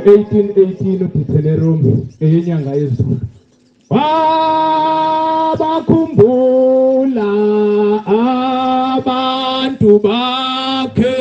1818 uDithenerum eyenyanga yezulu. Bakhumbula abantu bakhe.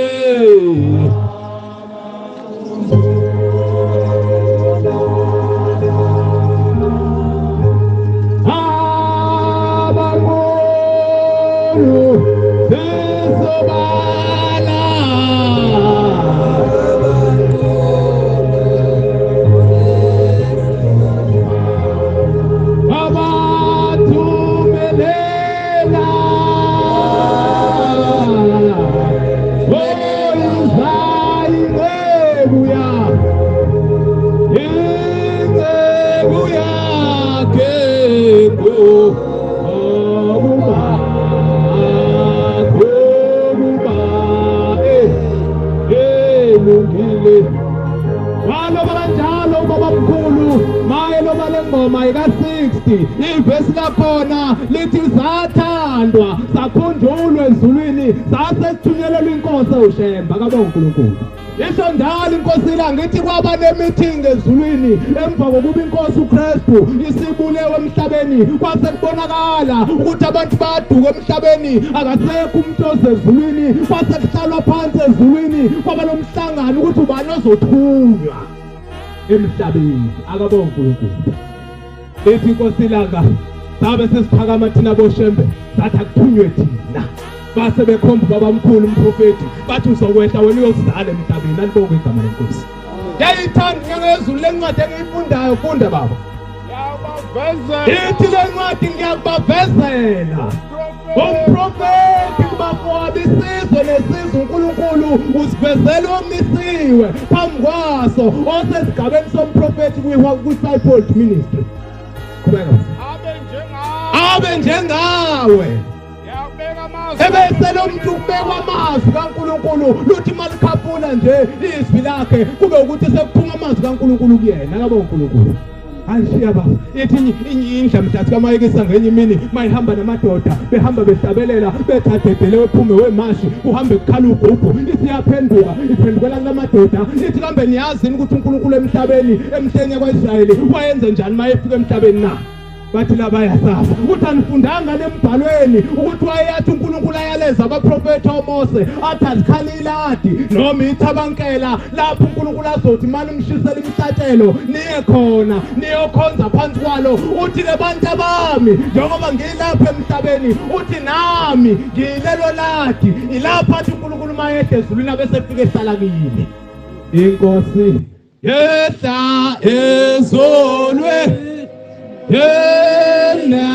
Mayika 60 ivesi lakhona lithi zathandwa sakhunjulwa ezulwini sasethunyelelwa inkosi uShembe kabonga uNkulunkulu. Isho njalo inkosi la ngithi kwaba nemeeting ezulwini emva kokuba inkosi uKristu isibulewe emhlabeni kwase kubonakala ukuthi abantu baduka emhlabeni akasekho umuntu ozezulwini kwase kuhlalwa phansi ezulwini kwaba nomhlangano ukuthi ubani ozothunywa emhlabeni akabonga uNkulunkulu. Ethi inkosi langa sabe sesiphakama thina boShembe sathi akuthunywe thina base bekhomba babamkhulu umprofeti bathi uzokwehla wena uyozala emhlabeni alibonke igama lenkosi. Ngiyayithanda ngezulu lencwadi engiyifundayo funda baba. Ithi le ncwadi ngiyakubavezela umprofeti kubafowabo isizwe nesizwe uNkulunkulu usivezela omisiwe phambi kwaso osesigabeni somprofeti kwi-fivefold ministry. Abe njengawe ebesele umuntu ubekwa amazwi kaNkulunkulu luthi malikhafuna nje izwi lakhe kube ukuthi sekuphuma amazwi kaNkulunkulu kuyena akabonga uNkulunkulu. Ayishiya baba ithi indla mhlathi kamayekisa ngenye imini mayihamba namadoda behamba behlabelela bethathedele wephume wemashi uhambe kukhala ugubhu isiyaphenduka iphendukela lamadoda ithi kambe niyazi ukuthi uNkulunkulu emhlabeni emhlenge kwaIsrayeli wayenze njani mayefika emhlabeni na? Bathi la bayasafa ukuthi anifundanga lembhalweni ukuthi wayeyathi uNkulunkulu ayaleza abaprofeti oMose athi azikhaliladi noma ithabankela lapho uNkulunkulu azothi manje umshisela imhlatshelo niye khona niyokhonza phansi kwalo uthi le bantu abami njengoba ngilapha emhlabeni uthi nami ngilelo ladi ilapha athi uNkulunkulu mayehla ezulwini abesefika ehlala kimi. Inkosi yehla ezulwini yena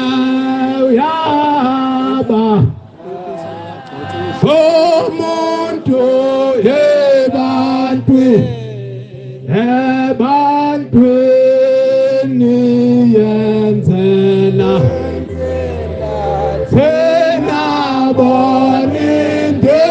uyaba umuntu ebantwini yenzela thina boninde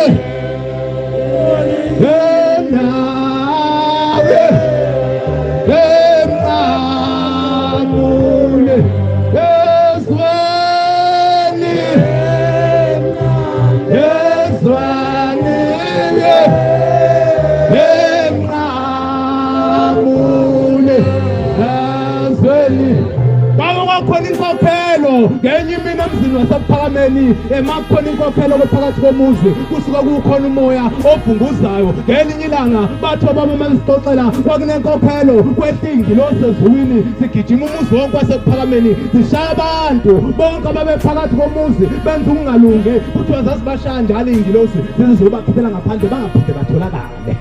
ngenye imini emzini wasephakameni emakhona inkokhelo phakathi komuzi kusuka kukhona umoya ovunguzayo. Ngelinye ilanga bathi obaba masixoxela kwakunenkokhelo kwehlingi losezulwini sigijima umuzi wonke wasephakameni sishaya abantu bonke ababephakathi komuzi benza ukungalungi kuthiwa zasibashaya njalo ingilosi zizobakhiphela ngaphandle bangaphinde batholakale.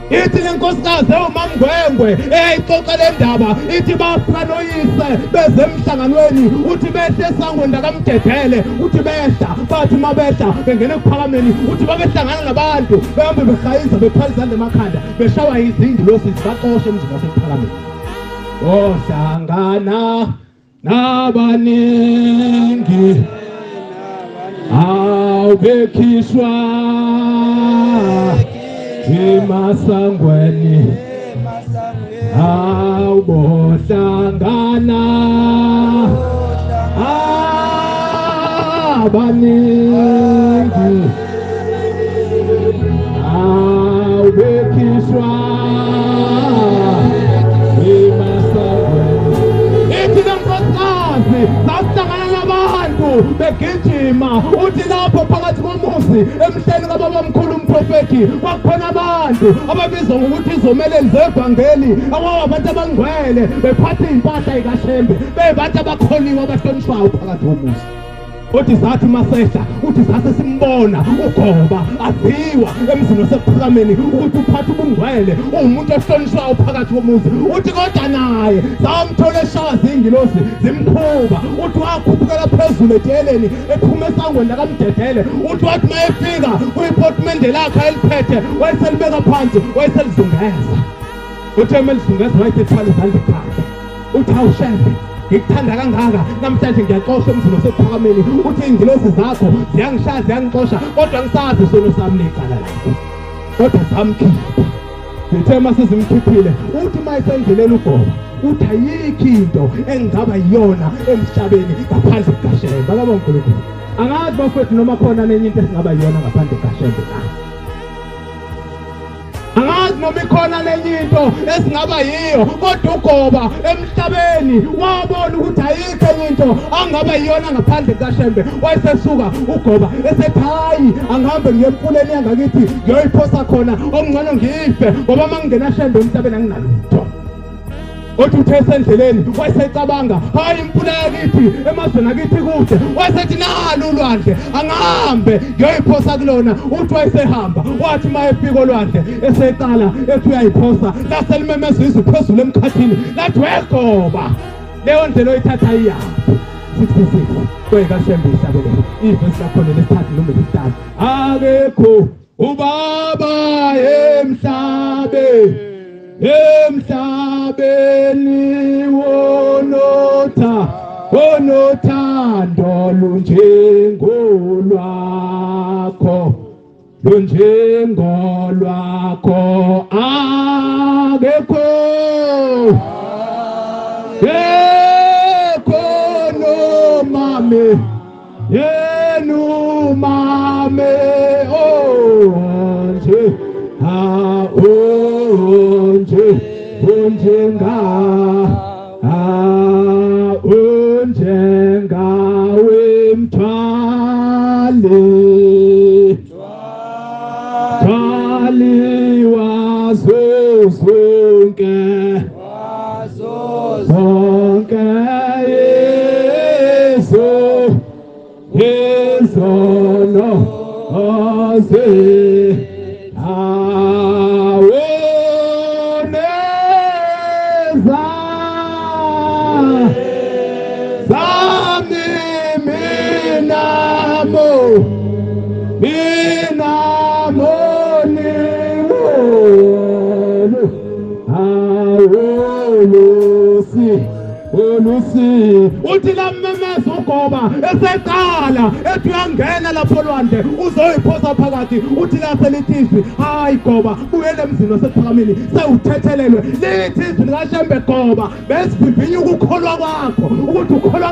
Ithi lenkosikazi ewumamngwengwe eyayixoxa le ndaba ithi bafika noyise beze emhlanganweni uthi behle esangweni lakamdedele uthi behla bathi mabehla bengene kuphakameni uthi babehlangana nabantu behambe behayiza bephala izandla emakhanda beshawa izindi losi zibaqoshe emzini wasephakameni. Ohlangana nabaningi awubekhishwa emasangweni awubohlangana abaningi awubekhiswa begijima uthi lapho phakathi komuzi emhleni kababamkhulu umprofeti kwakhona abantu ababizwa ngokuthi izomeleli zevangeli abantu abangcwele bephatha impahla zikaShembe bebantu abakholiwe abahlonishwayo phakathi komuzi. Uthi zathi masehla uthi sase simbona ugoba aziwa emzini wasephakameni ukuthi uphatha ubungcwele umuntu ohlonishwayo phakathi komuzi. Uthi kodwa naye zamthola eshazi ingilosi zimkhuba uthi wakhuphukela phezulu eteleni ephuma esangweni lakamdedele. Uthi wathi mayefika kwiportmende lakhe eliphethe wayeselibeka phansi wayeselizungeza. Uthi emelizungeza wayethwala izandla ekhanda. Uthi awuShembe ngikuthanda kangaka namhlanje ngiyaxoshwa emzini wasephakameni. Uthi ingilosi zakho ziyangishaya ziyangixosha kodwa ngisazi isono sami necala lakho kodwa samkhipha. Ngithe masizimkhiphile uthi mayesendleleni ugoba uthi ayikho into engaba yiyona emhlabeni ngaphandle kukaShembe. Baba uNkulunkulu angazi bafethu noma khona nenye into esingaba yiyona ngaphandle kukaShembe na. Angazi noma ikhona lenye into esingaba yiyo kodwa ugoba emhlabeni wabona ukuthi ayikho enye into angaba yiyona ngaphandle kukaShembe. Wayesesuka ugoba esethi hayi angihambe ngiye emfuleni yangakithi ngiyoyiphosa khona okungcono ngife ngoba mangingena Shembe emhlabeni anginalutho. Uthi uthe esendleleni wayesecabanga hayi imfula yakithi emazweni akithi kude. Wayesethi nalo ulwandle angihambe ngiyoyiphosa kulona. Uthi wayesehamba wathi mayefika olwandle eseqala ethi uyayiphosa laselimemeza izwi phezulu emkhathini lathi wegoba leyo ndlela oyithatha iyaphi. 66 kwekaShembe isabelelo ivesi lakhona lesithathu noma lesithathu. Akekho ubaba emhlabeni emhlabeni wonothando lunjengolwakho akekho nomame yenumame onje unjengawe mthwali wazo zonke yezono oze uthi lamemeza ugoba eseqala ethi uyangena lapho olwandle uzoyiphosa phakathi. Uthi laselithizwi hayi goba buyele emzini wasephakameni sewuthethelelwe lithi izwi likaShembe goba besivivinya ukukholwa kwakho ukuthi ukholwa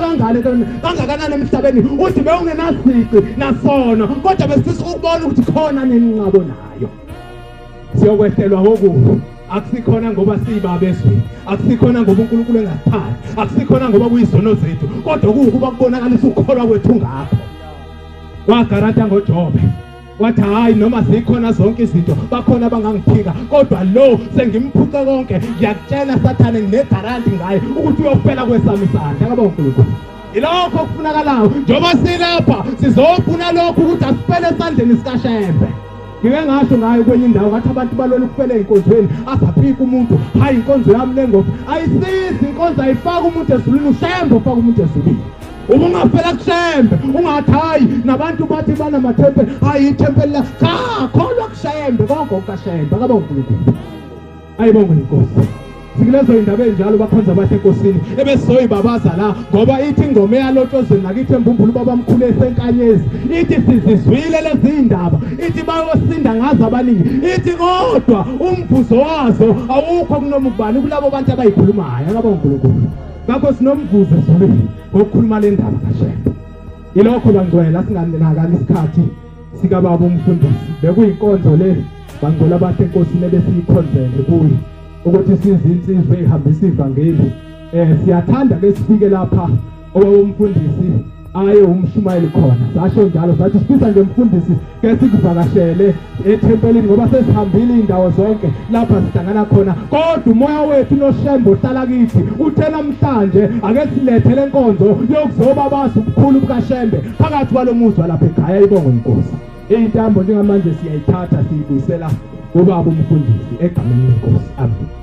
kangakanani emhlabeni. Uthi bewungenasici nasono kodwa besifisa ukubona ukuthi khona nenqabo nayo. Siyokwehlelwa ngokubi akusikhona ngoba sibaba ezweni akusikhona ngoba uNkulunkulu engasithandi akusikhona ngoba kuyizono zethu kodwa kuukuba kubonakalisa ukukholwa kwethu ngakho. Wagarata ngoJobe wathi hayi noma zikhona zonke izinto bakhona abangangiphika kodwa lo sengimphuca konke ngiyakutshela Sathane nginegaranti ngaye ukuthi uyofela kwesami isandla. Ngaba uNkulunkulu ilokho okufunakalayo njengoba silapha sizofuna lokho ukuthi asifele esandleni sikaShembe. Ngike ngasho ngayo kwenye indawo ngathi abantu balona ukufela enkonzweni azaphika umuntu hayi inkonzo yami lengoba ayisizi inkonzo ayifaka umuntu ezulwini uShembe ufaka umuntu ezulwini. Uma ungafela kuShembe ungathi hayi nabantu bathi banamathempeli hayi ithempeli la cha kholwa kuShembe konke okaShembe. Akaba uNkulunkulu ayibonge inkosi. Sikulezo indaba enjalo bakhonza abahle enkosini ebesoyibabaza la ngoba ithi ingoma eyalotshozweni nakithi embumbulu babamkhulu esenkanyezi ithi sizizwile lezi indaba ithi bayosinda ngazo abaningi ithi kodwa umvuzo wazo awukho kunoma ubani kulabo bantu abayikhulumayo. Akaba uNkulunkulu ngakho sinomvuzo ezulwini ngokukhuluma le ndaba kaShembe. Ilokho bangcwela singanakani isikhathi sikababa umfundisi bekuyinkonzo le bangcwela abahle enkosini ebesiyikhonzele kuyo ukuthi sizinsizwe ehambisa ivangeli. Siyathanda ke sifike lapha oba umfundisi aye umshumayeli khona. Sasho njalo sathi sifisa nje mfundisi ke sikuvakashele ethempelini ngoba sesihambile indawo zonke lapha sihlangana khona, kodwa umoya wethu noShembe ohlala kithi uthe namhlanje ake silethe lenkonzo yokuzoba bazi ubukhulu bukaShembe phakathi kwalomuzwa lapha ekhaya. Ibonge inkosi. Intambo njengamanje siyayithatha siyibuyisela kubaba umfundisi egameni lenkosi. Amen.